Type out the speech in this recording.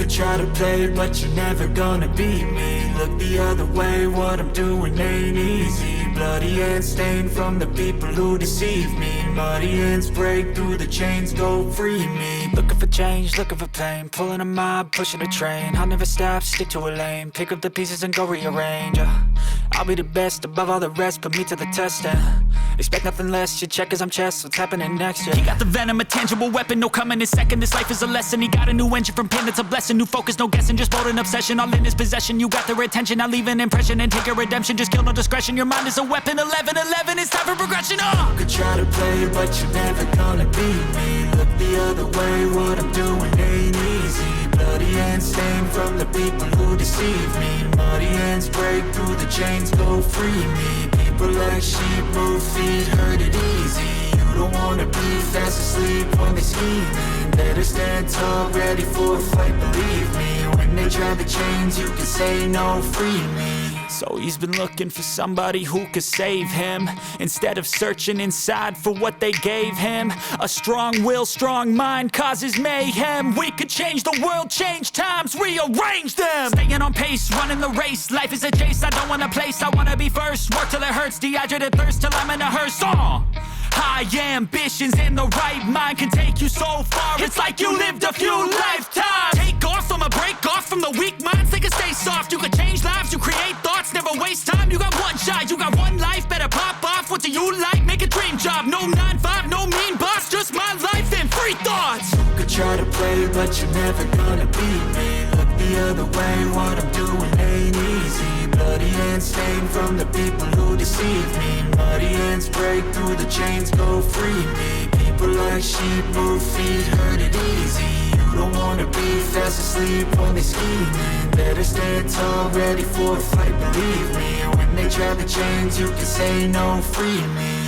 could try to play, but you're never gonna beat me. Look the other way, what I'm doing ain't easy. Bloody hands stained from the people who deceive me. Muddy hands break through the chains, go free me. Looking for change, looking for pain, pulling a mob, pushing a train. I'll never stop, stick to a lane, pick up the pieces and go rearrange. I'll be the best above all the rest, put me to the test and expect nothing less. You check as I'm chess, what's happening next? Yeah. He got the venom, a tangible weapon, no coming in second. This life is a lesson. He got a new engine from pain, that's a blessing. New focus, no guessing, just bold and obsession. All in his possession, you got their attention. I'll leave an impression and take your redemption. Just kill no discretion, your mind is a weapon. 11-11, it's time for progression. You could try to play, but you're never gonna beat me. Look the other way, what I'm doing ain't easy. Bloody hands stained from the people who deceive me. Muddy hands break through the chains, go free me. People like sheep move feet, hurt it easy. You don't wanna be fast asleep when they're scheming. Better stand tall, ready for a fight, believe me. When they try the chains, you can say no, free me. So he's been looking for somebody who could save him, instead of searching inside for what they gave him. A strong will, strong mind causes mayhem. We could change the world, change times, rearrange them. Staying on pace, running the race. Life is a chase, I don't want a place, I wanna be first. Work till it hurts, dehydrated thirst till I'm in a hearse. High ambitions in the right mind can take you so far. It's like you lived a few lifetimes. Take off from a break off from the weak minds. They can stay soft. You can change lives. You create thoughts. Never waste time. You got one shot. You got one life. Better pop off. What do you like? Make a dream job. No 9-5. No mean boss. Just my life and free thoughts. You could try to play, but you're never gonna beat me. Look the other way. What I'm doing ain't easy. Bloody hands stained from the people who deceive me. Muddy hands break through the chains, go free me. People like sheep move feet, hurt it easy. You don't wanna be fast asleep when they're scheming. Better stand tall, ready for a fight, believe me. When they try the chains, you can say no, free me.